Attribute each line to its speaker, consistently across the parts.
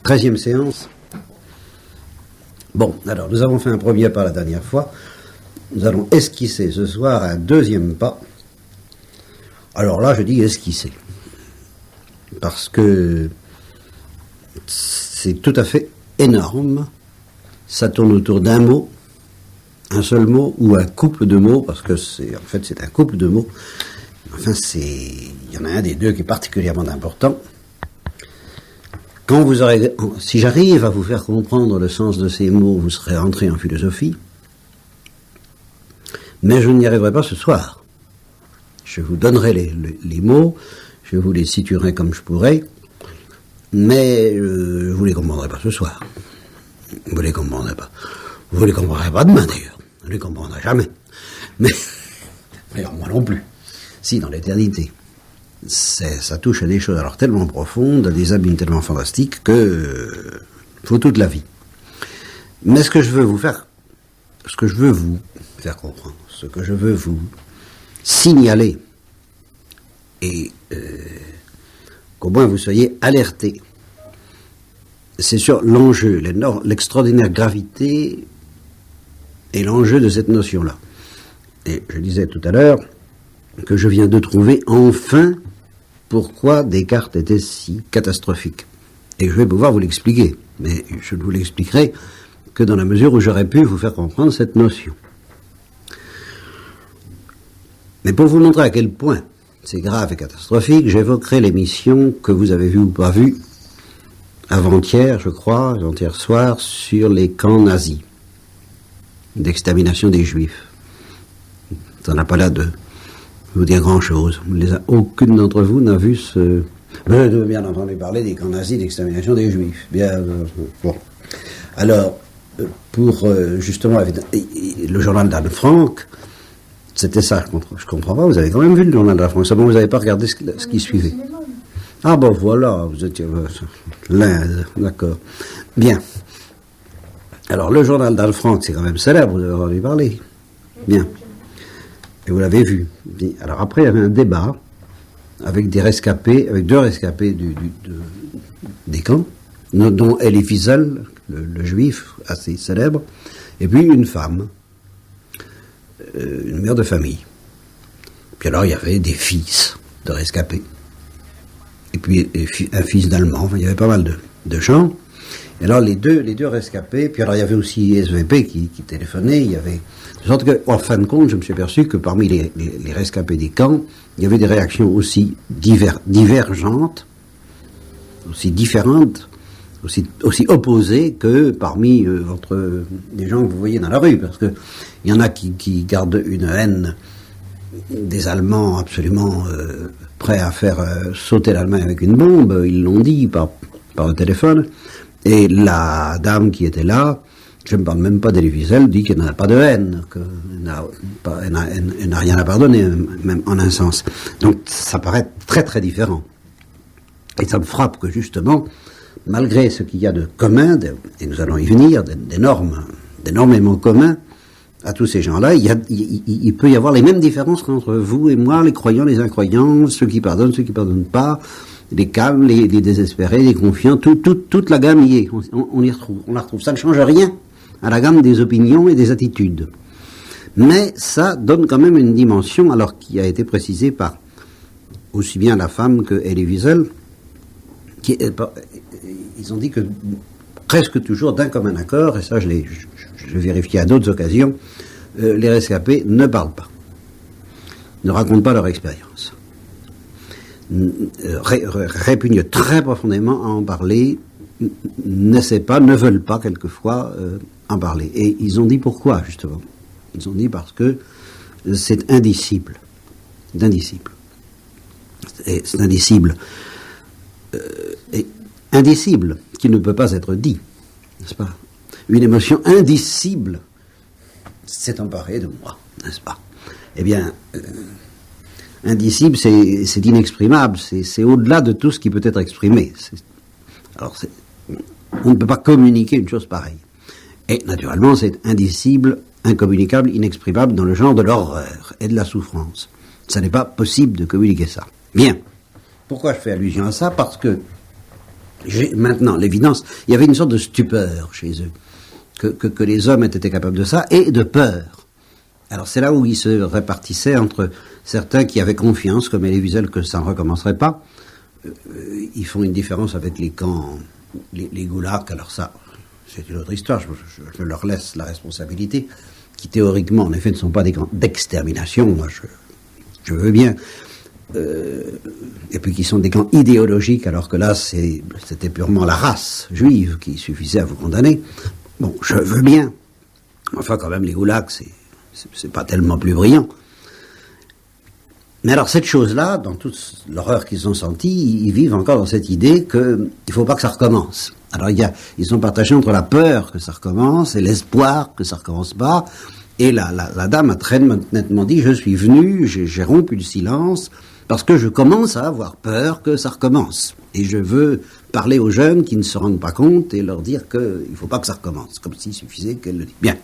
Speaker 1: 13e séance. Bon, alors nous avons fait un premier pas la dernière fois. Nous allons esquisser ce soir un deuxième pas. Alors là, je dis esquisser. Parce que c'est tout à fait énorme. Ça tourne autour d'un mot, un seul mot, ou un couple de mots, parce que c'est un couple de mots. Enfin, il y en a un des deux qui est particulièrement important. Quand vous aurez, si j'arrive à vous faire comprendre le sens de ces mots, vous serez entré en philosophie. Mais je n'y arriverai pas ce soir. Je vous donnerai les mots, je vous les situerai comme je pourrai, mais vous ne les comprendrez pas ce soir. Vous ne les comprendrez pas. Vous ne les comprendrez pas demain d'ailleurs. Vous ne les comprendrez jamais. Mais, d'ailleurs moi non plus. Si, dans l'éternité. Ça touche à des choses alors tellement profondes, à des abîmes tellement fantastiques que faut toute la vie. Mais ce que je veux vous faire comprendre, ce que je veux vous signaler, et qu'au moins vous soyez alertés, c'est sur l'enjeu, l'extraordinaire gravité et l'enjeu de cette notion-là. Et je disais tout à l'heure que je viens de trouver enfin pourquoi Descartes était si catastrophique. Et je vais pouvoir vous l'expliquer, mais je ne vous l'expliquerai que dans la mesure où j'aurais pu vous faire comprendre cette notion. Mais pour vous montrer à quel point c'est grave et catastrophique, j'évoquerai l'émission que vous avez vue ou pas vue avant-hier, je crois, avant-hier soir, sur les camps nazis d'extermination des Juifs. Ça n'a pas l'air de vous dire grand-chose. Aucune d'entre vous n'a vu ce... Vous avez bien entendu parler des camps nazis d'extermination des Juifs. Bien, bon. Alors, pour justement, le journal d'Anne Frank, c'était ça, je comprends pas, vous avez quand même vu le journal d'Anne Frank, seulement vous n'avez pas regardé ce qui suivait. Ah bon, voilà, vous étiez... l'Inde, d'accord. Bien. Alors, le journal d'Anne Frank, c'est quand même célèbre, vous avez entendu parler. Bien. Et vous l'avez vu. Alors après, il y avait un débat avec deux rescapés des camps, dont Elie Wiesel, le juif assez célèbre, et puis une femme, une mère de famille. Puis alors, il y avait des fils de rescapés. Et puis un fils d'Allemand, enfin, il y avait pas mal de gens. Et alors, les deux rescapés, puis alors il y avait aussi SVP qui téléphonait, il y avait... De sorte que, en fin de compte, je me suis aperçu que parmi les rescapés des camps, il y avait des réactions aussi divergentes, aussi différentes, aussi opposées que parmi les gens que vous voyez dans la rue, parce que il y en a qui gardent une haine des Allemands absolument prêts à faire sauter l'Allemagne avec une bombe, ils l'ont dit par le téléphone, et la dame qui était là, je ne parle même pas d'Elie Wiesel, dit qu'elle n'a pas de haine, qu'elle n'a rien à pardonner, même en un sens. Donc ça paraît très très différent. Et ça me frappe que justement, malgré ce qu'il y a de commun, et nous allons y venir, d'énormément commun à tous ces gens-là, il peut y avoir les mêmes différences entre vous et moi, les croyants, les incroyants, ceux qui pardonnent pas, les calmes, les désespérés, les confiants, toute la gamme y est, on la retrouve. Ça ne change rien à la gamme des opinions et des attitudes. Mais ça donne quand même une dimension, alors qui a été précisée par aussi bien la femme que Elie Wiesel, ils ont dit que presque toujours d'un commun accord, et ça je l'ai vérifié à d'autres occasions, les rescapés ne parlent pas, ne racontent pas leur expérience. Répugnent très profondément à en parler, ne veulent pas quelquefois en parler. Et ils ont dit pourquoi, justement. Ils ont dit parce que c'est indicible. Et c'est indicible. Et indicible, qui ne peut pas être dit, n'est-ce pas? Une émotion indicible s'est emparée de moi, n'est-ce pas? Eh bien... indicible, c'est inexprimable, c'est au-delà de tout ce qui peut être exprimé. On ne peut pas communiquer une chose pareille. Et naturellement, c'est indicible, incommunicable, inexprimable dans le genre de l'horreur et de la souffrance. Ça n'est pas possible de communiquer ça. Bien. Pourquoi je fais allusion à ça? Parce que Maintenant, l'évidence, il y avait une sorte de stupeur chez eux, que les hommes étaient capables de ça, et de peur. Alors c'est là où ils se répartissaient entre certains qui avaient confiance, comme Elie Wiesel, que ça ne recommencerait pas. Ils font une différence avec les camps, les goulags, alors ça, c'est une autre histoire, je leur laisse la responsabilité, qui théoriquement, en effet, ne sont pas des camps d'extermination, moi je veux bien, et puis qui sont des camps idéologiques, alors que là, c'était purement la race juive qui suffisait à vous condamner. Bon, je veux bien, enfin quand même, les goulags, c'est pas tellement plus brillant. Mais alors cette chose-là, dans toute l'horreur qu'ils ont sentie, ils vivent encore dans cette idée qu'il ne faut pas que ça recommence. Alors ils sont partagés entre la peur que ça recommence et l'espoir que ça recommence pas. Et la dame a très nettement dit, je suis venue, j'ai rompu le silence, parce que je commence à avoir peur que ça recommence. Et je veux parler aux jeunes qui ne se rendent pas compte et leur dire qu'il ne faut pas que ça recommence, comme s'il suffisait qu'elle le dise. Bien.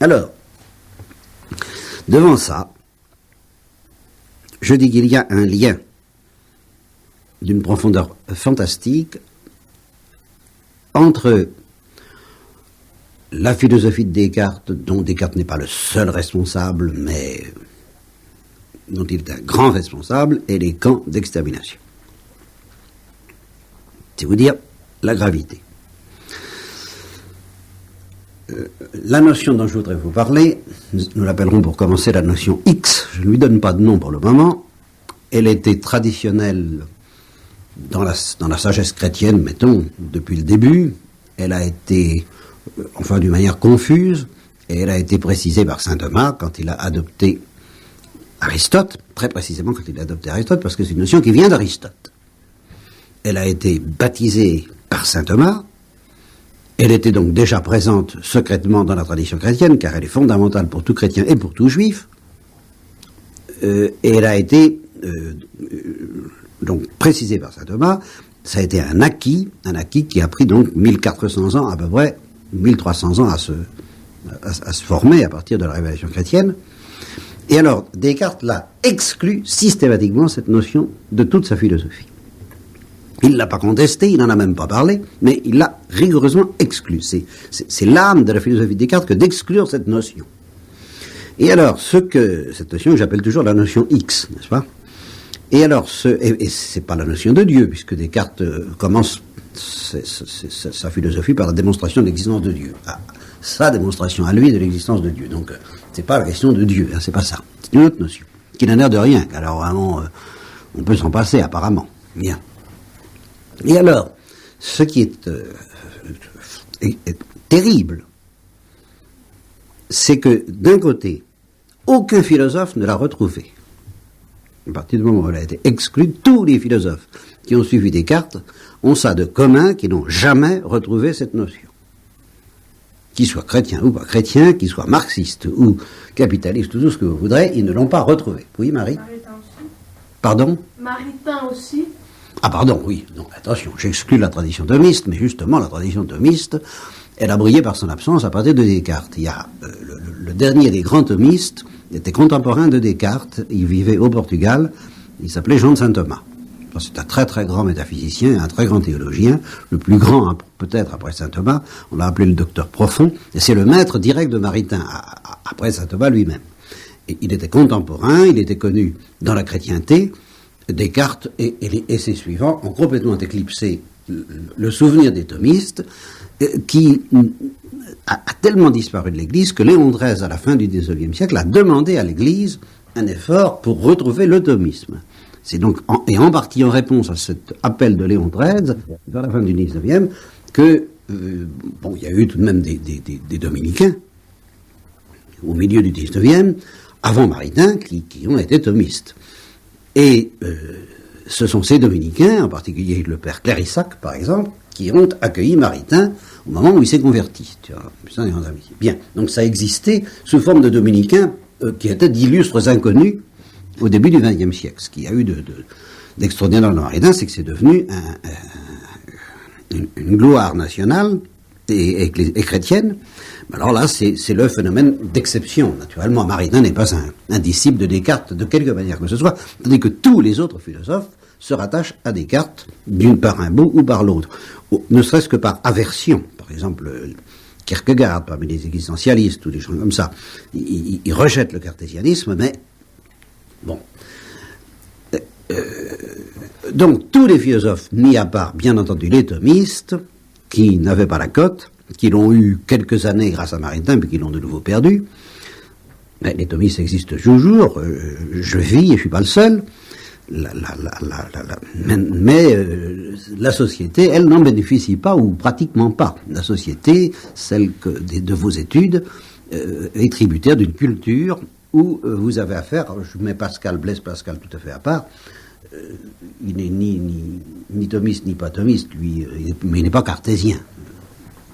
Speaker 1: Alors, devant ça, je dis qu'il y a un lien d'une profondeur fantastique entre la philosophie de Descartes, dont Descartes n'est pas le seul responsable, mais dont il est un grand responsable, et les camps d'extermination. C'est vous dire la gravité. La notion dont je voudrais vous parler, nous l'appellerons pour commencer la notion X, je ne lui donne pas de nom pour le moment, elle était traditionnelle dans la sagesse chrétienne, mettons, depuis le début, elle a été, enfin d'une manière confuse, et elle a été précisée par saint Thomas quand il a adopté Aristote, très précisément quand il a adopté Aristote, parce que c'est une notion qui vient d'Aristote. Elle a été baptisée par saint Thomas. Elle était donc déjà présente secrètement dans la tradition chrétienne, car elle est fondamentale pour tout chrétien et pour tout juif. Et elle a été donc précisée par saint Thomas. Ça a été un acquis qui a pris donc 1400 ans à peu près, 1300 ans à se former à partir de la révélation chrétienne. Et alors, Descartes l'a exclu systématiquement, cette notion, de toute sa philosophie. Il ne l'a pas contesté, il n'en a même pas parlé, mais il l'a rigoureusement exclu. C'est l'âme de la philosophie de Descartes que d'exclure cette notion. Et alors, cette notion que j'appelle toujours la notion X, n'est-ce pas? Et alors, et c'est pas la notion de Dieu, puisque Descartes commence sa philosophie par la démonstration de l'existence de Dieu. Sa démonstration à lui de l'existence de Dieu. Donc, c'est pas la question de Dieu, hein, c'est pas ça. C'est une autre notion, qui n'a l'air de rien. Alors, vraiment, on peut s'en passer, apparemment. Bien. Et alors, ce qui est terrible, c'est que, d'un côté, aucun philosophe ne l'a retrouvé. À partir du moment où elle a été exclue, tous les philosophes qui ont suivi Descartes ont ça de commun, qu'ils n'ont jamais retrouvé cette notion. Qu'ils soient chrétiens ou pas chrétiens, qu'ils soient marxistes ou capitalistes, ou tout ce que vous voudrez, ils ne l'ont pas retrouvé. Oui, Marie?
Speaker 2: Maritain aussi.
Speaker 1: Pardon?
Speaker 2: Maritain aussi.
Speaker 1: Ah pardon, oui, non, attention, j'exclus la tradition thomiste, mais justement la tradition thomiste, elle a brillé par son absence à partir de Descartes. Il y a le dernier des grands thomistes, était contemporain de Descartes, il vivait au Portugal, il s'appelait Jean de Saint-Thomas. C'est un très très grand métaphysicien, un très grand théologien, le plus grand peut-être après saint Thomas, on l'a appelé le docteur profond, et c'est le maître direct de Maritain, après saint Thomas lui-même. Et il était contemporain, il était connu dans la chrétienté. Descartes et ses suivants ont complètement éclipsé le souvenir des thomistes, qui a tellement disparu de l'Église que Léon XIII, à la fin du XIXe siècle, a demandé à l'Église un effort pour retrouver le thomisme. C'est donc, en partie en réponse à cet appel de Léon XIII, vers la fin du XIXe, que, il y a eu tout de même des dominicains, au milieu du XIXe, avant Maritain, qui ont été thomistes. Et ce sont ces dominicains, en particulier le père Clérissac, par exemple, qui ont accueilli Maritain au moment où il s'est converti. Bien, donc ça existait sous forme de dominicains qui étaient d'illustres inconnus au début du XXe siècle. Ce qu'il y a eu d'extraordinaire dans Maritain, c'est que c'est devenu une gloire nationale et chrétienne. Alors là, c'est le phénomène d'exception. Naturellement, Maritain n'est pas un disciple de Descartes de quelque manière que ce soit, tandis que tous les autres philosophes se rattachent à Descartes, par un bout ou par l'autre, ne serait-ce que par aversion. Par exemple, Kierkegaard, parmi les existentialistes ou des gens comme ça, ils rejettent le cartésianisme, mais bon. Donc tous les philosophes, mis à part bien entendu les thomistes, qui n'avaient pas la cote, qui l'ont eu quelques années grâce à Maritain, puis qui l'ont de nouveau perdu, mais les thomistes existent toujours, je vis et je ne suis pas le seul, mais la société, elle n'en bénéficie pas, ou pratiquement pas. La société, celle de vos études, est tributaire d'une culture où vous avez affaire, je mets Blaise Pascal tout à fait à part, il n'est ni thomiste ni pas thomiste, lui, mais il n'est pas cartésien,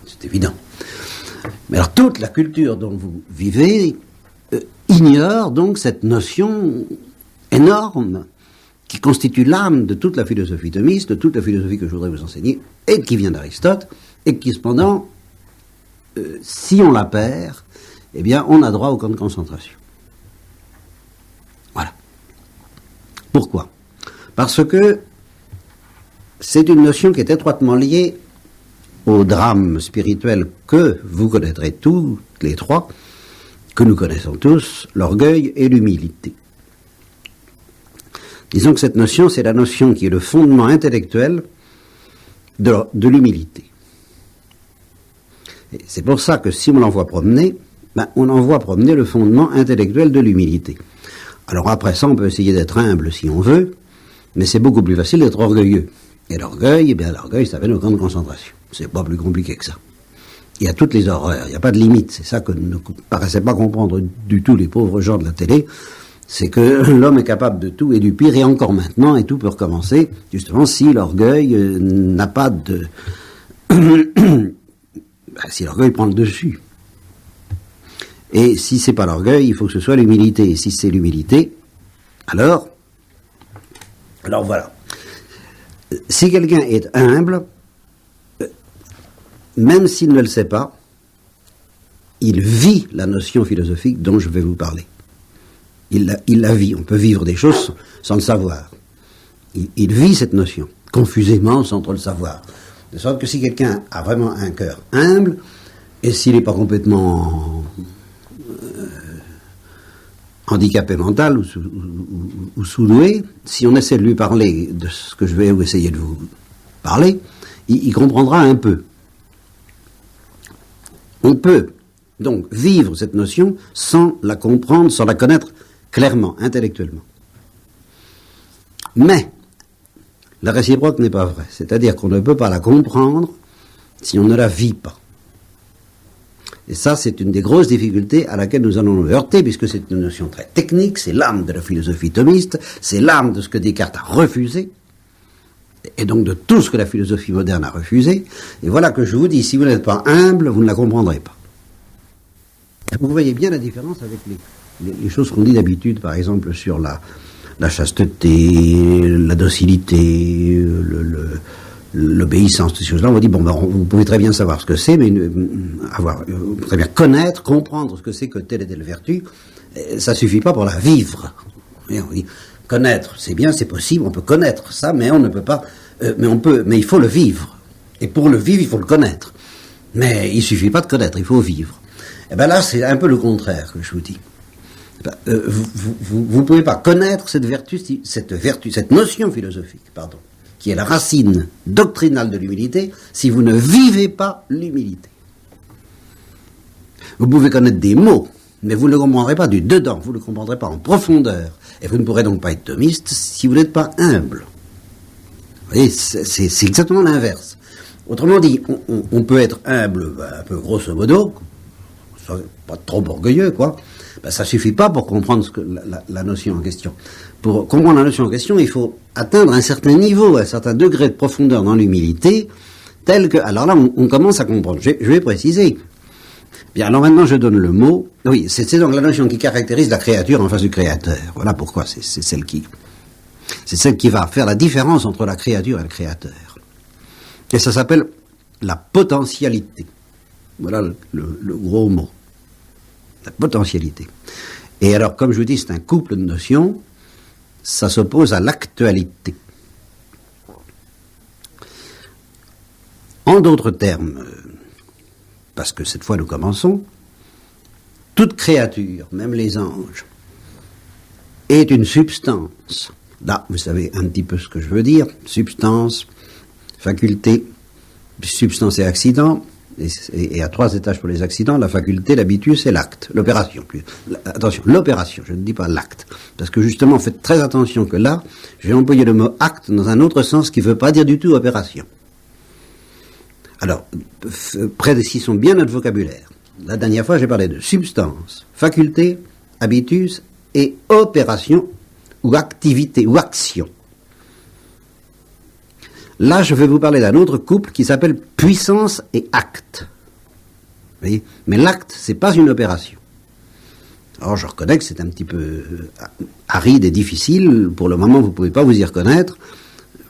Speaker 1: c'est évident. Mais alors toute la culture dont vous vivez ignore donc cette notion énorme qui constitue l'âme de toute la philosophie thomiste, de toute la philosophie que je voudrais vous enseigner, et qui vient d'Aristote, et qui cependant, si on la perd, eh bien on a droit au camp de concentration. Voilà. Pourquoi ? Parce que c'est une notion qui est étroitement liée au drame spirituel que vous connaîtrez tous les trois, que nous connaissons tous, l'orgueil et l'humilité. Disons que cette notion, c'est la notion qui est le fondement intellectuel de l'humilité. Et c'est pour ça que si on l'envoie promener, on envoie promener le fondement intellectuel de l'humilité. Alors après ça, on peut essayer d'être humble si on veut, mais c'est beaucoup plus facile d'être orgueilleux. Et l'orgueil, eh bien l'orgueil, ça mène au camp de concentration. C'est pas plus compliqué que ça. Il y a toutes les horreurs, il n'y a pas de limite. C'est ça que ne paraissaient pas comprendre du tout les pauvres gens de la télé. C'est que l'homme est capable de tout et du pire, et encore maintenant, et tout peut recommencer, justement, si l'orgueil n'a pas de... si l'orgueil prend le dessus. Et si c'est pas l'orgueil, il faut que ce soit l'humilité. Et si c'est l'humilité, alors voilà. Si quelqu'un est humble, même s'il ne le sait pas, il vit la notion philosophique dont je vais vous parler. Il la vit. On peut vivre des choses sans le savoir. Il vit cette notion, confusément, sans trop le savoir. De sorte que si quelqu'un a vraiment un cœur humble, et s'il n'est pas complètement handicapé mental ou sous-doué, si on essaie de lui parler de ce que je vais essayer de vous parler, il comprendra un peu. On peut donc vivre cette notion sans la comprendre, sans la connaître clairement, intellectuellement. Mais la réciproque n'est pas vraie, c'est-à-dire qu'on ne peut pas la comprendre si on ne la vit pas. Et ça, c'est une des grosses difficultés à laquelle nous allons nous heurter, puisque c'est une notion très technique, c'est l'âme de la philosophie thomiste, c'est l'âme de ce que Descartes a refusé, et donc de tout ce que la philosophie moderne a refusé. Et voilà que je vous dis, si vous n'êtes pas humble, vous ne la comprendrez pas. Vous voyez bien la différence avec les choses qu'on dit d'habitude, par exemple sur la chasteté, la docilité, l'obéissance, toutes ces choses-là. On va dire, vous pouvez très bien savoir ce que c'est, mais très bien connaître, comprendre ce que c'est que telle et telle vertu, ça suffit pas pour la vivre. Et on dit, connaître, c'est bien, c'est possible, on peut connaître ça, mais on ne peut pas, mais il faut le vivre. Et pour le vivre, il faut le connaître. Mais il suffit pas de connaître, il faut vivre. Et bien là, c'est un peu le contraire que je vous dis. Vous ne pouvez pas connaître cette notion philosophique, qui est la racine doctrinale de l'humilité, si vous ne vivez pas l'humilité. Vous pouvez connaître des mots, mais vous ne le comprendrez pas du dedans, vous ne le comprendrez pas en profondeur, et vous ne pourrez donc pas être thomiste si vous n'êtes pas humble. Vous voyez, c'est exactement l'inverse. Autrement dit, on peut être humble, un peu grosso modo, pas trop orgueilleux, quoi. Ça suffit pas pour comprendre la notion en question. Pour comprendre la notion en question, il faut atteindre un certain niveau, un certain degré de profondeur dans l'humilité, tel que, alors là, on commence à comprendre. Je vais préciser. Bien, alors maintenant, je donne le mot. Oui, c'est donc la notion qui caractérise la créature en face du créateur. Voilà pourquoi c'est celle qui va faire la différence entre la créature et le créateur. Et ça s'appelle la potentialité. Voilà le gros mot. La potentialité. Et alors, comme je vous dis, c'est un couple de notions, ça s'oppose à l'actualité. En d'autres termes, parce que cette fois nous commençons, toute créature, même les anges, est une substance. Là, vous savez un petit peu ce que je veux dire. Substance, faculté, substance et accident. Et à 3 étages pour les accidents, la faculté, l'habitus et l'acte. L'opération. Attention, l'opération, je ne dis pas l'acte. Parce que justement, faites très attention que là, j'ai employé le mot acte dans un autre sens qui ne veut pas dire du tout opération. Alors, précisons bien notre vocabulaire. La dernière fois, j'ai parlé de substance, faculté, habitus et opération ou activité ou action. Là, je vais vous parler d'un autre couple qui s'appelle puissance et acte. Vous voyez ? Mais l'acte, c'est pas une opération. Alors, je reconnais que c'est un petit peu aride et difficile. Pour le moment, vous ne pouvez pas vous y reconnaître.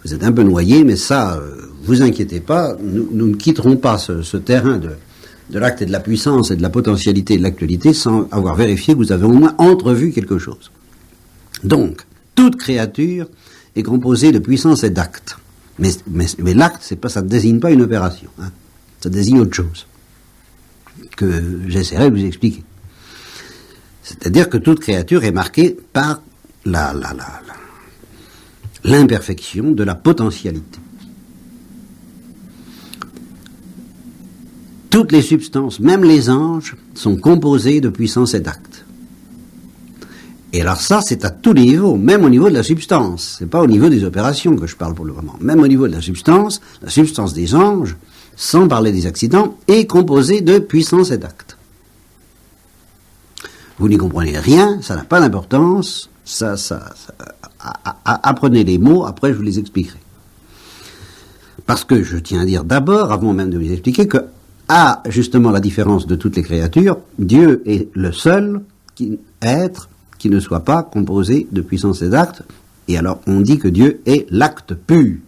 Speaker 1: Vous êtes un peu noyé, mais ça, vous inquiétez pas. Nous ne quitterons pas ce terrain de l'acte et de la puissance et de la potentialité et de l'actualité sans avoir vérifié que vous avez au moins entrevu quelque chose. Donc, toute créature est composée de puissance et d'acte. Mais l'acte, ça ne désigne pas une opération. Hein. Ça désigne autre chose que j'essaierai de vous expliquer. C'est-à-dire que toute créature est marquée par l'imperfection de la potentialité. Toutes les substances, même les anges, sont composées de puissance et d'acte. Et alors ça, c'est à tous les niveaux, même au niveau de la substance. C'est pas au niveau des opérations que je parle pour le moment. Même au niveau de la substance des anges, sans parler des accidents, est composée de puissance et d'acte. Vous n'y comprenez rien, ça n'a pas d'importance, apprenez les mots, après je vous les expliquerai. Parce que je tiens à dire d'abord, avant même de vous expliquer, que, à justement la différence de toutes les créatures, Dieu est le seul être qui ne soit pas composé de puissance et d'acte, et alors on dit que Dieu est l'acte pur.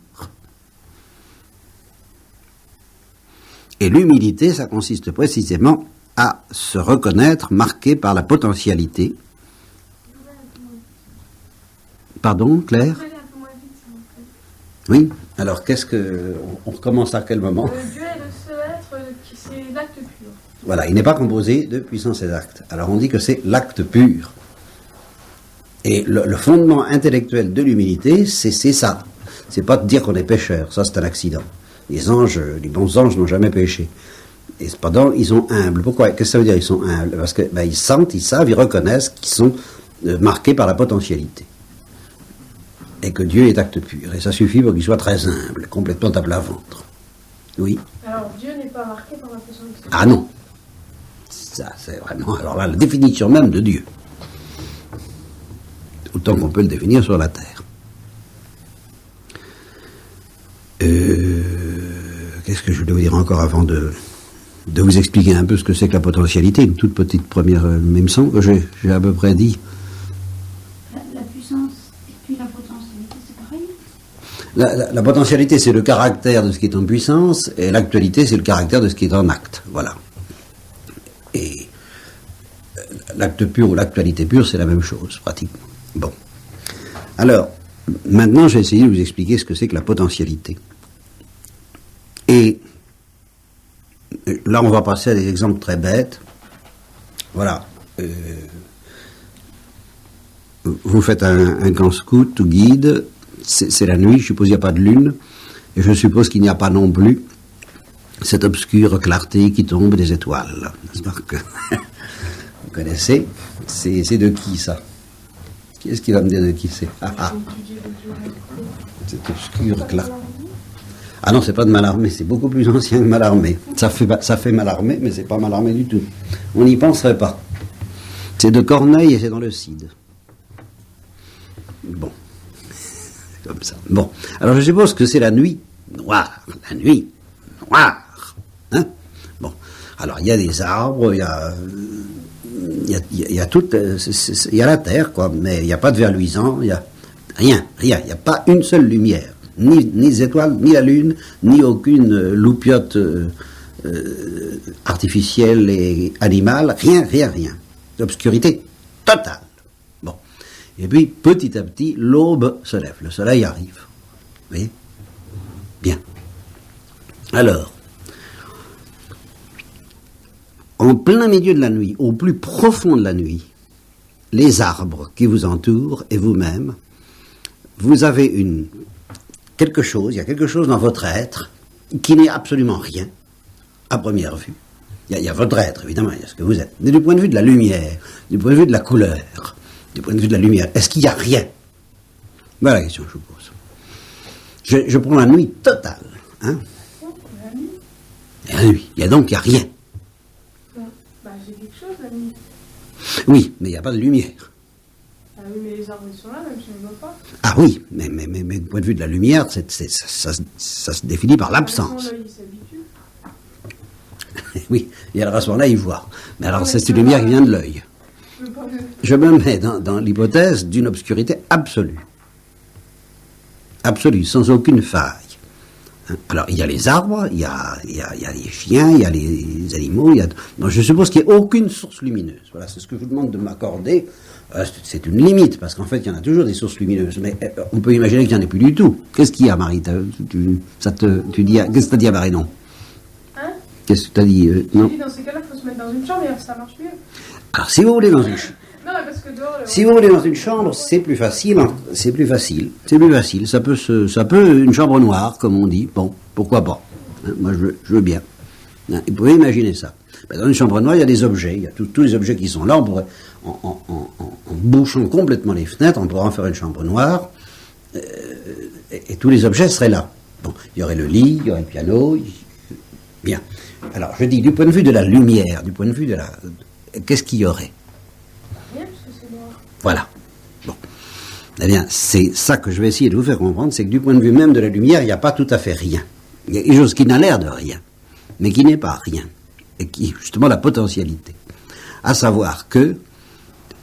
Speaker 1: Et l'humilité, ça consiste précisément à se reconnaître marqué par la potentialité. Pardon, Claire ? Oui, alors on recommence à quel moment ?
Speaker 2: Dieu est le seul être qui c'est l'acte pur.
Speaker 1: Voilà, il n'est pas composé de puissance et d'acte. Alors on dit que c'est l'acte pur. Et le fondement intellectuel de l'humilité, c'est ça. C'est pas de dire qu'on est pécheur, ça c'est un accident. Les bons anges n'ont jamais péché. Et cependant, ils sont humbles. Pourquoi ? Qu'est-ce que ça veut dire, ils sont humbles ? Parce que ils sentent, ils savent, ils reconnaissent qu'ils sont marqués par la potentialité. Et que Dieu est acte pur. Et ça suffit pour qu'ils soient très humbles, complètement à plat ventre. Oui.
Speaker 2: Alors Dieu n'est pas marqué par la potentialité.
Speaker 1: Ah non. Ça, c'est vraiment... Alors là, la définition même de Dieu. Autant qu'on peut le définir sur la terre. Qu'est-ce que je voulais vous dire encore avant de vous expliquer un peu ce que c'est que la potentialité, une toute petite première, mais il me semble que j'ai à peu près dit.
Speaker 3: La puissance et puis la potentialité, c'est pareil ?
Speaker 1: La potentialité, c'est le caractère de ce qui est en puissance, et l'actualité, c'est le caractère de ce qui est en acte. Voilà. Et l'acte pur ou l'actualité pure, c'est la même chose, pratiquement. Bon. Alors, maintenant, je vais essayer de vous expliquer ce que c'est que la potentialité. Et là, on va passer à des exemples très bêtes. Voilà. Vous faites un camp scout ou guide, c'est la nuit, je suppose qu'il n'y a pas de lune, et je suppose qu'il n'y a pas non plus cette obscure clarté qui tombe des étoiles. N'est-ce pas que vous connaissez ? C'est de qui, ça ? Qui est-ce qui va me dire de qui c'est ? Cette obscure clarté. Ah non, c'est pas de Mallarmé, c'est beaucoup plus ancien que Mallarmé. Ça fait Mallarmé, mais c'est pas Mallarmé du tout. On n'y penserait pas. C'est de Corneille et c'est dans le Cid. Bon. C'est comme ça. Bon. Alors je suppose que c'est la nuit noire. La nuit noire. Hein ? Bon. Alors il y a des arbres, il y a tout, il y a la terre, quoi, mais il n'y a pas de verre luisant, il y a rien. Il n'y a pas une seule lumière. Ni les étoiles, ni la lune, ni aucune loupiote artificielle et animale, rien. L'obscurité totale. Bon. Et puis, petit à petit, l'aube se lève, le soleil arrive. Vous voyez ? Bien. Alors, en plein milieu de la nuit, au plus profond de la nuit, les arbres qui vous entourent et vous-même, vous avez il y a quelque chose dans votre être qui n'est absolument rien, à première vue. Il y a votre être, évidemment, il y a ce que vous êtes. Mais du point de vue de la lumière, du point de vue de la couleur, du point de vue de la lumière, est-ce qu'il n'y a rien? Voilà la question que je vous pose. Je prends la nuit totale. Hein? La nuit. Il y a rien.
Speaker 2: Bah, j'ai quelque chose la nuit.
Speaker 1: Oui, mais il n'y a pas de lumière.
Speaker 2: Ah oui, mais les arbres ils sont là, même si on ne les voit pas.
Speaker 1: Ah oui, mais du point de vue de la lumière, ça se définit par l'absence.
Speaker 2: L'œil, il s'habitue.
Speaker 1: Oui, et alors à ce moment-là, il voit. Mais alors, c'est une lumière qui vient de l'œil. Je me mets dans l'hypothèse d'une obscurité absolue. Absolue, sans aucune faille. Alors, il y a les arbres, il y a les chiens, il y a les animaux, donc je suppose qu'il n'y a aucune source lumineuse. Voilà, c'est ce que je vous demande de m'accorder. C'est une limite, parce qu'en fait, il y en a toujours des sources lumineuses, mais on peut imaginer qu'il n'y en ait plus du tout. Qu'est-ce qu'il y a, Marie? Qu'est-ce que t'as dit à Marie, non?
Speaker 2: Hein?
Speaker 1: Qu'est-ce que t'as dit, non?
Speaker 2: Dans ces cas-là, il faut se mettre dans une chambre et ça marche mieux.
Speaker 1: Alors, si vous voulez dans une chambre...
Speaker 2: Non, mais parce que dehors...
Speaker 1: Si vous voulez dans une chambre, c'est plus facile. C'est plus facile. Ça peut une chambre noire, comme on dit. Bon, pourquoi pas. Hein, moi, je veux bien. Hein, vous pouvez imaginer ça. Ben, dans une chambre noire, il y a des objets. Il y a tous les objets qui sont là. On pourrait, en bouchant complètement les fenêtres, on pourrait en faire une chambre noire. Et tous les objets seraient là. Bon, il y aurait le lit, il y aurait le piano. Bien. Alors, je dis, du point de vue de la lumière, du point de vue de la... Qu'est-ce qu'il y aurait? Voilà. Bon. Eh bien, c'est ça que je vais essayer de vous faire comprendre, c'est que du point de vue même de la lumière, il n'y a pas tout à fait rien. Il y a quelque chose qui n'a l'air de rien, mais qui n'est pas rien, et qui est justement la potentialité. À savoir que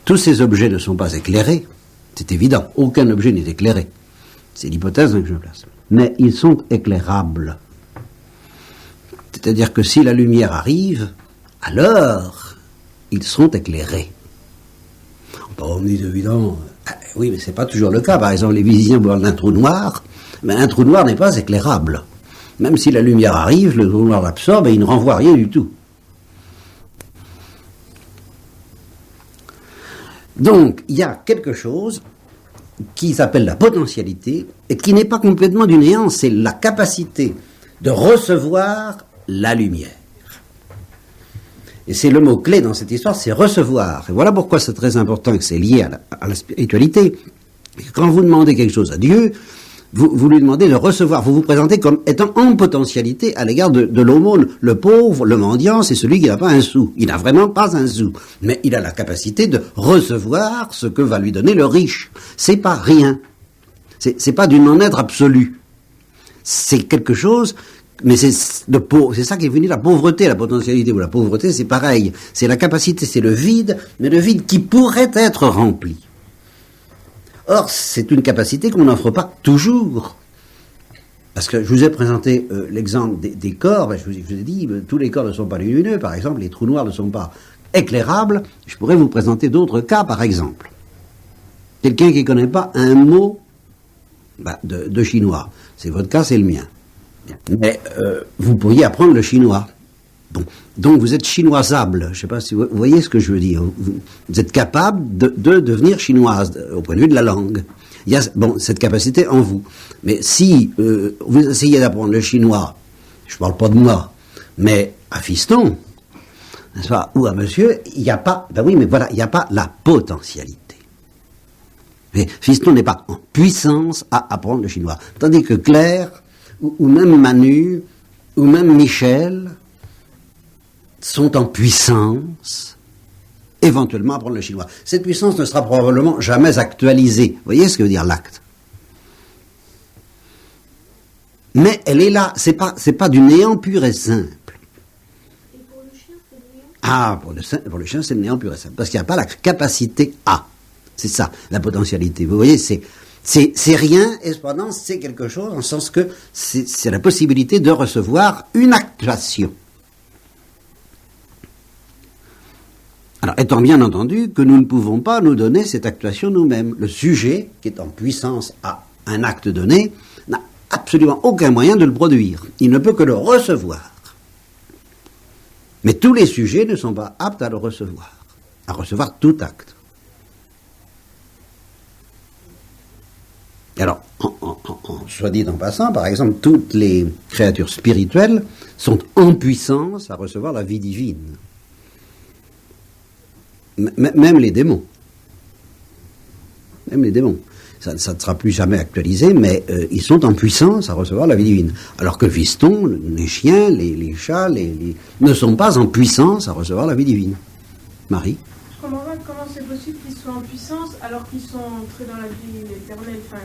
Speaker 1: tous ces objets ne sont pas éclairés, c'est évident, aucun objet n'est éclairé. C'est l'hypothèse que je place. Mais ils sont éclairables. C'est-à-dire que si la lumière arrive, alors ils sont éclairés. On dit évidemment, oui, mais c'est pas toujours le cas. Par exemple, les physiciens parlent d'un trou noir, mais un trou noir n'est pas éclairable. Même si la lumière arrive, le trou noir l'absorbe et il ne renvoie rien du tout. Donc, il y a quelque chose qui s'appelle la potentialité et qui n'est pas complètement du néant, c'est la capacité de recevoir la lumière. Et c'est le mot-clé dans cette histoire, c'est recevoir. Et voilà pourquoi c'est très important et que c'est lié à la spiritualité. Quand vous demandez quelque chose à Dieu, vous lui demandez de recevoir. Vous vous présentez comme étant en potentialité à l'égard de l'aumône. Le pauvre, le mendiant, c'est celui qui n'a pas un sou. Il n'a vraiment pas un sou. Mais il a la capacité de recevoir ce que va lui donner le riche. C'est pas rien. C'est pas du non-être absolu. C'est quelque chose... Mais c'est ça qui est venu la pauvreté, la potentialité ou la pauvreté, c'est pareil. C'est la capacité, c'est le vide, mais le vide qui pourrait être rempli. Or, c'est une capacité qu'on n'offre pas toujours. Parce que je vous ai présenté l'exemple des corps, ben, je vous ai dit, tous les corps ne sont pas lumineux, par exemple, les trous noirs ne sont pas éclairables. Je pourrais vous présenter d'autres cas, par exemple. Quelqu'un qui ne connaît pas un mot de chinois. C'est votre cas, c'est le mien. Mais vous pourriez apprendre le chinois. Bon. Donc vous êtes chinoisable. Je ne sais pas si vous voyez ce que je veux dire. Vous êtes capable de devenir chinoise au point de vue de la langue. Il y a cette capacité en vous. Mais si vous essayez d'apprendre le chinois, je ne parle pas de moi, mais à Fiston, n'est-ce pas, ou à monsieur, il n'y a pas, ben oui, mais voilà, il n'y a pas la potentialité. Mais Fiston n'est pas en puissance à apprendre le chinois. Tandis que Claire, ou même Manu, ou même Michel, sont en puissance, éventuellement, à apprendre le chinois. Cette puissance ne sera probablement jamais actualisée. Vous voyez ce que veut dire l'acte? Mais elle est là, c'est pas du néant pur et simple.
Speaker 3: Et pour le chien, c'est le néant?
Speaker 1: Ah, pour le chien, c'est le néant pur et simple. Parce qu'il n'y a pas la capacité à. C'est ça, la potentialité. Vous voyez, c'est rien, et cependant, c'est quelque chose, en sens que c'est la possibilité de recevoir une actuation. Alors, étant bien entendu que nous ne pouvons pas nous donner cette actuation nous-mêmes. Le sujet, qui est en puissance à un acte donné, n'a absolument aucun moyen de le produire. Il ne peut que le recevoir. Mais tous les sujets ne sont pas aptes à recevoir tout acte. Alors, soit dit en passant, par exemple, toutes les créatures spirituelles sont en puissance à recevoir la vie divine. Même les démons. Même les démons. Ça ne sera plus jamais actualisé, mais ils sont en puissance à recevoir la vie divine. Alors que Viston, les chiens, les chats, ne sont pas en puissance à recevoir la vie divine. Marie?
Speaker 2: Je comprends pas comment c'est possible qu'ils soient en puissance alors qu'ils sont entrés dans la vie éternelle, enfin,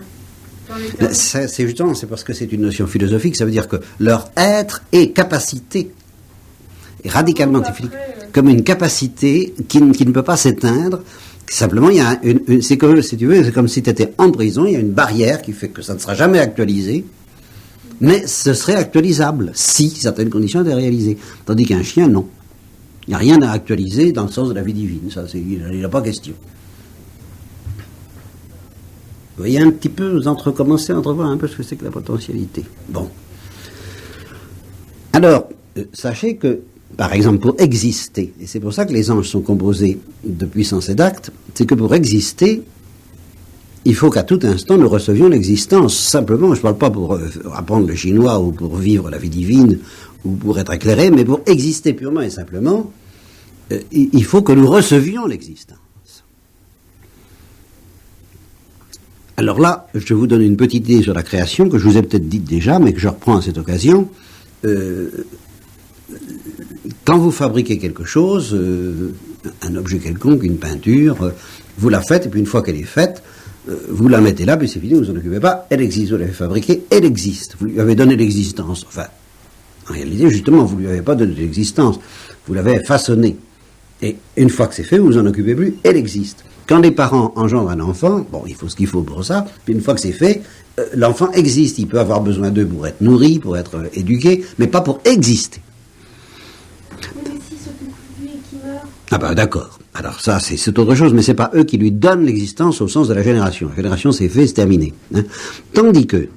Speaker 2: dans l'éternel.
Speaker 1: C'est justement, c'est parce que c'est une notion philosophique, ça veut dire que leur être et capacité est radicalement différente, comme une capacité qui ne peut pas s'éteindre. Simplement, il y a c'est comme, si tu veux, c'est comme si tu étais en prison, il y a une barrière qui fait que ça ne sera jamais actualisé, mais ce serait actualisable si certaines conditions étaient réalisées. Tandis qu'un chien, non. Il n'y a rien à actualiser dans le sens de la vie divine, ça, il n'y a pas question. Vous voyez un petit peu, vous commencez à entrevoir un peu ce que c'est que la potentialité. Bon. Alors, sachez que, par exemple, pour exister, et c'est pour ça que les anges sont composés de puissance et d'actes, c'est que pour exister, il faut qu'à tout instant nous recevions l'existence. Simplement, je ne parle pas pour apprendre le chinois ou pour vivre la vie divine ou pour être éclairé, mais pour exister purement et simplement, il faut que nous recevions l'existence. Alors là, je vous donne une petite idée sur la création que je vous ai peut-être dite déjà, mais que je reprends à cette occasion. Quand vous fabriquez quelque chose, un objet quelconque, une peinture, vous la faites, et puis une fois qu'elle est faite, vous la mettez là, puis c'est fini, vous ne vous en occupez pas, elle existe, vous l'avez fabriquée, elle existe, vous lui avez donné l'existence. Enfin, en réalité, justement, vous ne lui avez pas donné l'existence, vous l'avez façonnée. Et une fois que c'est fait, vous vous en occupez plus, elle existe. Quand les parents engendrent un enfant, bon, il faut ce qu'il faut pour ça, puis une fois que c'est fait, l'enfant existe, il peut avoir besoin d'eux pour être nourri, pour être éduqué, mais pas pour exister.
Speaker 3: Mais si s'occupe de lui et qui meurt.
Speaker 1: Ah ben d'accord. Alors ça, c'est autre chose, mais c'est pas eux qui lui donnent l'existence au sens de la génération. La génération, c'est fait, c'est terminé. Hein. Tandis que,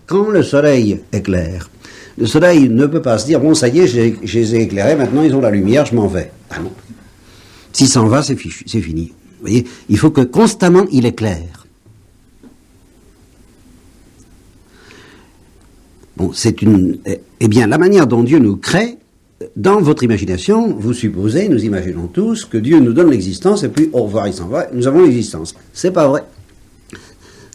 Speaker 1: quand le soleil éclaire, le soleil ne peut pas se dire, bon, ça y est, je les ai éclairés, maintenant ils ont la lumière, je m'en vais. Ah non. S'il s'en va, c'est fichu, c'est fini. Vous voyez, il faut que constamment il éclaire. Bon, eh bien, la manière dont Dieu nous crée, dans votre imagination, vous supposez, nous imaginons tous, que Dieu nous donne l'existence, et puis au revoir, il s'en va, nous avons l'existence. C'est pas vrai.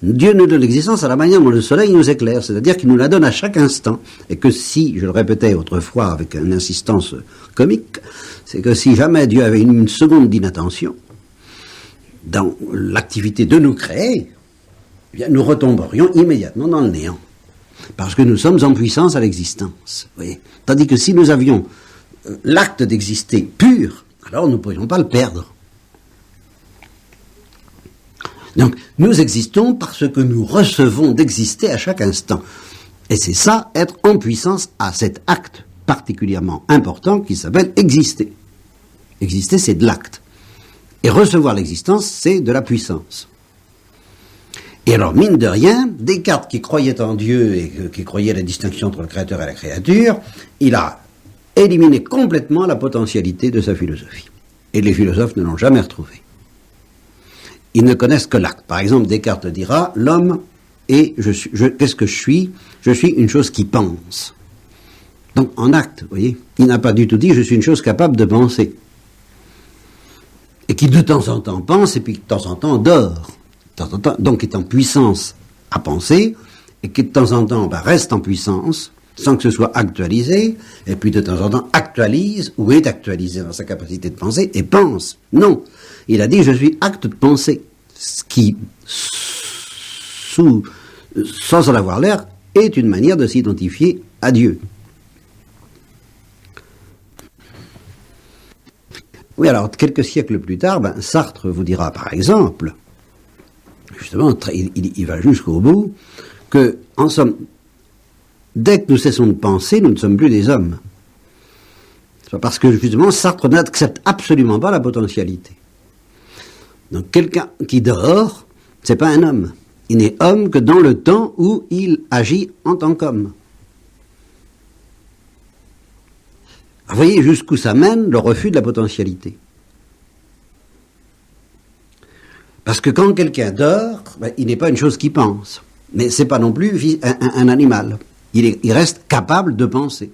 Speaker 1: Dieu nous donne l'existence à la manière dont le soleil nous éclaire, c'est-à-dire qu'il nous la donne à chaque instant, et que si, je le répétais autrefois avec une insistance comique, c'est que si jamais Dieu avait une seconde d'inattention dans l'activité de nous créer, eh bien, nous retomberions immédiatement dans le néant. Parce que nous sommes en puissance à l'existence. Voyez. Tandis que si nous avions l'acte d'exister pur, alors nous ne pourrions pas le perdre. Donc, nous existons parce que nous recevons d'exister à chaque instant. Et c'est ça, être en puissance à cet acte particulièrement important qui s'appelle exister. Exister, c'est de l'acte. Et recevoir l'existence, c'est de la puissance. Et alors, mine de rien, Descartes, qui croyait en Dieu et qui croyait à la distinction entre le créateur et la créature, il a éliminé complètement la potentialité de sa philosophie. Et les philosophes ne l'ont jamais retrouvée. Ils ne connaissent que l'acte. Par exemple, Descartes dira, l'homme est, qu'est-ce que je suis? Je suis une chose qui pense. Donc, en acte, vous voyez, il n'a pas du tout dit, je suis une chose capable de penser. Et qui de temps en temps pense, et puis de temps en temps dort. Donc est en puissance à penser, et qui de temps en temps reste en puissance, sans que ce soit actualisé, et puis de temps en temps actualise, ou est actualisé dans sa capacité de penser, et pense. Non, il a dit, je suis acte de penser, ce qui, sans en avoir l'air, est une manière de s'identifier à Dieu. Oui, alors, quelques siècles plus tard, Sartre vous dira, par exemple, justement, il va jusqu'au bout, que, en somme, dès que nous cessons de penser, nous ne sommes plus des hommes. C'est parce que, justement, Sartre n'accepte absolument pas la potentialité. Donc, quelqu'un qui dort, c'est pas un homme. Il n'est homme que dans le temps où il agit en tant qu'homme. Vous voyez jusqu'où ça mène le refus de la potentialité. Parce que quand quelqu'un dort, il n'est pas une chose qui pense. Mais c'est pas non plus un animal. Il reste capable de penser.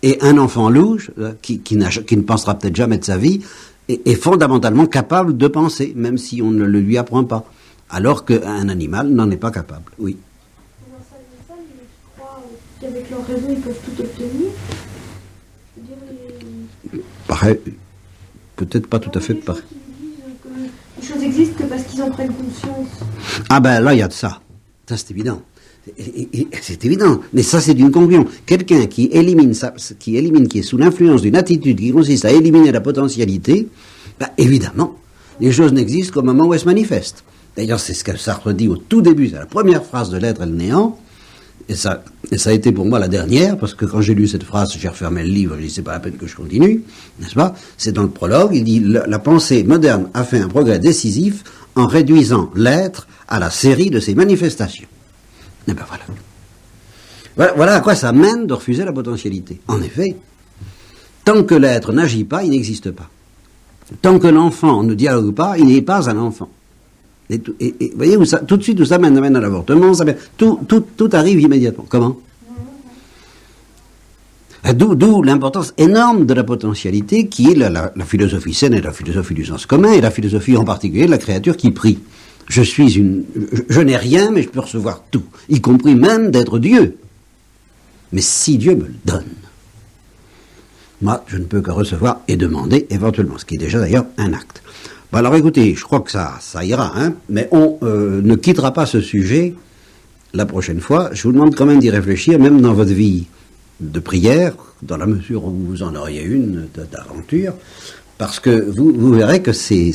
Speaker 1: Et un enfant louche, qui ne pensera peut-être jamais de sa vie, est fondamentalement capable de penser, même si on ne le lui apprend pas. Alors qu'un animal n'en est pas capable. Oui.
Speaker 4: Dans ça, ils croient qu'avec leur raison, ils peuvent tout obtenir.
Speaker 1: Pareil, peut-être pas tout à fait pareil.
Speaker 4: Ils disent que les choses existent que parce qu'ils en prennent conscience.
Speaker 1: Ah ben là, il y a de ça. Ça, c'est évident. C'est évident. Mais ça, c'est une conclusion. Quelqu'un qui est sous l'influence d'une attitude qui consiste à éliminer la potentialité, ben, évidemment, les choses n'existent qu'au moment où elles se manifestent. D'ailleurs, c'est ce que Sartre dit au tout début, c'est la première phrase de L'être et le néant, et ça a été pour moi la dernière, parce que quand j'ai lu cette phrase, j'ai refermé le livre, j'ai dit c'est pas la peine que je continue, n'est-ce pas? C'est dans le prologue, il dit la pensée moderne a fait un progrès décisif en réduisant l'être à la série de ses manifestations. Et ben voilà à quoi ça mène de refuser la potentialité. En effet, tant que l'être n'agit pas, il n'existe pas. Tant que l'enfant ne dialogue pas, il n'est pas un enfant. Et vous voyez, tout de suite, où ça mène à l'avortement, tout arrive immédiatement. Comment? D'où l'importance énorme de la potentialité qui est la philosophie saine et la philosophie du sens commun, et la philosophie en particulier de la créature qui prie. Je n'ai rien, mais je peux recevoir tout, y compris même d'être Dieu. Mais si Dieu me le donne, moi, je ne peux que recevoir et demander éventuellement, ce qui est déjà d'ailleurs un acte. Bon, alors écoutez, je crois que ça ira, hein, mais on ne quittera pas ce sujet la prochaine fois. Je vous demande quand même d'y réfléchir, même dans votre vie de prière, dans la mesure où vous en auriez une d'aventure, parce que vous verrez que c'est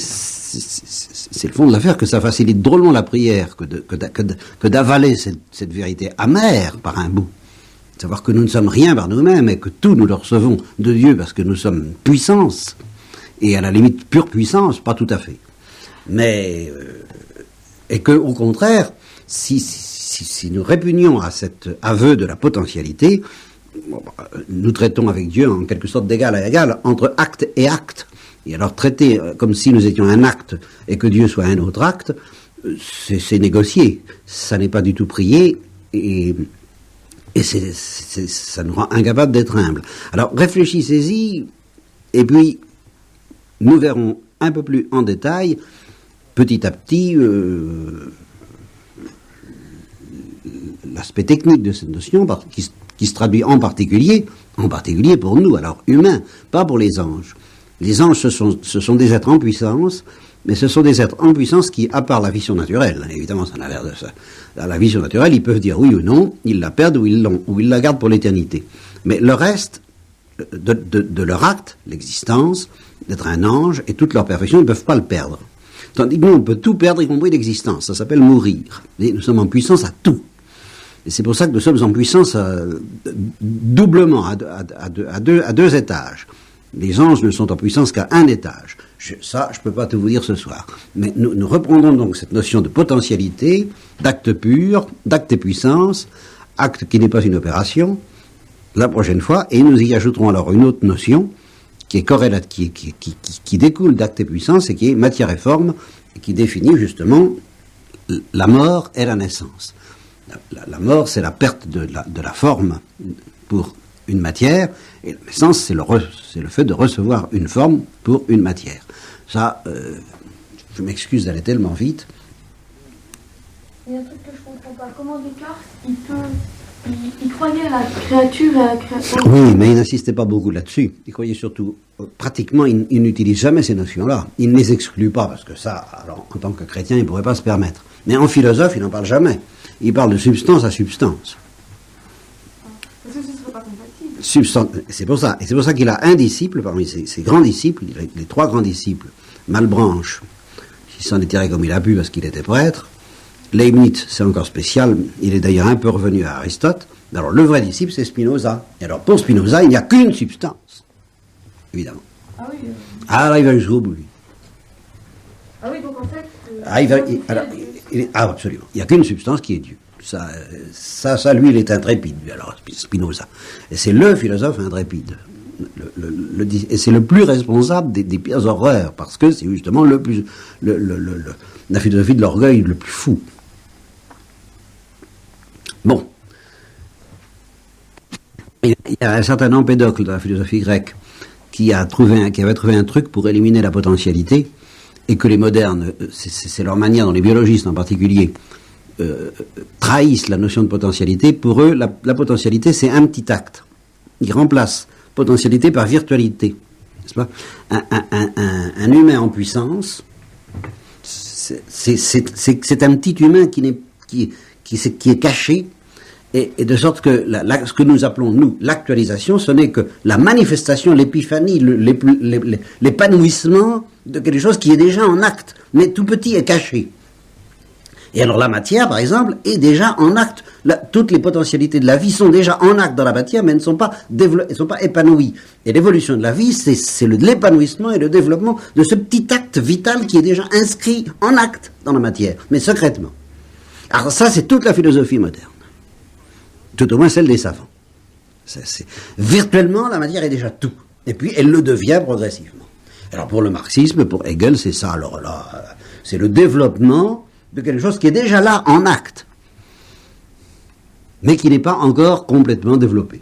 Speaker 1: le fond de l'affaire, que ça facilite drôlement la prière que d'avaler cette vérité amère par un bout. Savoir que nous ne sommes rien par nous-mêmes et que tout nous le recevons de Dieu parce que nous sommes puissance, et à la limite pure puissance, pas tout à fait. Mais, et que au contraire, si nous répugnions à cet aveu de la potentialité, nous traitons avec Dieu en quelque sorte d'égal à égal entre acte et acte. Et alors traiter comme si nous étions un acte et que Dieu soit un autre acte, c'est négocier. Ça n'est pas du tout prier et ça nous rend incapables d'être humbles. Alors réfléchissez-y et puis nous verrons un peu plus en détail, petit à petit, l'aspect technique de cette notion qui se traduit en particulier pour nous, alors humains, pas pour les anges. Les anges, ce sont des êtres en puissance, mais ce sont des êtres en puissance qui, à part la vision naturelle, évidemment ça n'a l'air de ça, dans la vision naturelle, ils peuvent dire oui ou non, ils la perdent ou ils la gardent pour l'éternité. Mais le reste de leur acte, l'existence, d'être un ange et toute leur perfection, ils ne peuvent pas le perdre. Tandis que nous, on peut tout perdre, y compris l'existence. Ça s'appelle mourir. Et nous sommes en puissance à tout. Et c'est pour ça que nous sommes en puissance doublement, à deux étages. Les anges ne sont en puissance qu'à un étage. Je ne peux pas tout vous dire ce soir. Mais nous reprendrons donc cette notion de potentialité, d'acte pur, d'acte et puissance, acte qui n'est pas une opération, la prochaine fois, et nous y ajouterons alors une autre notion qui est corrélate, qui découle d'acte et puissance et qui est matière et forme, et qui définit justement la mort et la naissance. La mort, c'est la perte de la forme pour une matière, et la naissance, c'est le fait de recevoir une forme pour une matière. Ça, je m'excuse d'aller tellement vite.
Speaker 4: Il y a un truc que je ne comprends pas. Comment Descartes, il croyait à la créature et à la création?
Speaker 1: Oui, mais il n'insistait pas beaucoup là-dessus. Il croyait surtout, pratiquement, il n'utilise jamais ces notions-là. Il ne les exclut pas, parce que ça, alors, en tant que chrétien, il ne pourrait pas se permettre. Mais en philosophe, il n'en parle jamais. Il parle de substance à substance.
Speaker 2: Parce que ce ne serait pas compatible.
Speaker 1: C'est pour ça. Et c'est pour ça qu'il a un disciple, parmi ses grands disciples, les trois grands disciples, Malebranche, il s'en est tiré comme il a pu parce qu'il était prêtre. Leibniz, c'est encore spécial, il est d'ailleurs un peu revenu à Aristote. Alors le vrai disciple, c'est Spinoza. Et alors pour Spinoza, il n'y a qu'une substance, évidemment.
Speaker 4: Ah oui.
Speaker 1: Ah là, il va jusqu'au bout, lui.
Speaker 4: Ah oui, donc en fait...
Speaker 1: absolument. Il n'y a qu'une substance qui est Dieu. Ça, lui, il est intrépide, lui, alors, Spinoza. Et c'est le philosophe intrépide. et c'est le plus responsable des pires horreurs, parce que c'est justement la philosophie de l'orgueil le plus fou. Bon. Il y a un certain Empédocle dans la philosophie grecque qui avait trouvé un truc pour éliminer la potentialité, et que les modernes, c'est leur manière, dont les biologistes en particulier, trahissent la notion de potentialité. Pour eux, la potentialité, c'est un petit acte. Ils remplacent potentialité par virtualité. N'est-ce pas ? Un humain en puissance, c'est un petit humain qui est caché, et de sorte que ce que nous appelons, nous, l'actualisation, ce n'est que la manifestation, l'épiphanie, l'épanouissement de quelque chose qui est déjà en acte, mais tout petit et caché. Et alors la matière, par exemple, est déjà en acte. Toutes les potentialités de la vie sont déjà en acte dans la matière, mais elles ne sont pas épanouies. Et l'évolution de la vie, c'est l'épanouissement et le développement de ce petit acte vital qui est déjà inscrit en acte dans la matière, mais secrètement. Alors ça, c'est toute la philosophie moderne. Tout au moins celle des savants. Virtuellement, la matière est déjà tout. Et puis, elle le devient progressivement. Alors pour le marxisme, pour Hegel, c'est ça. Alors là, c'est le développement de quelque chose qui est déjà là en acte, mais qui n'est pas encore complètement développé.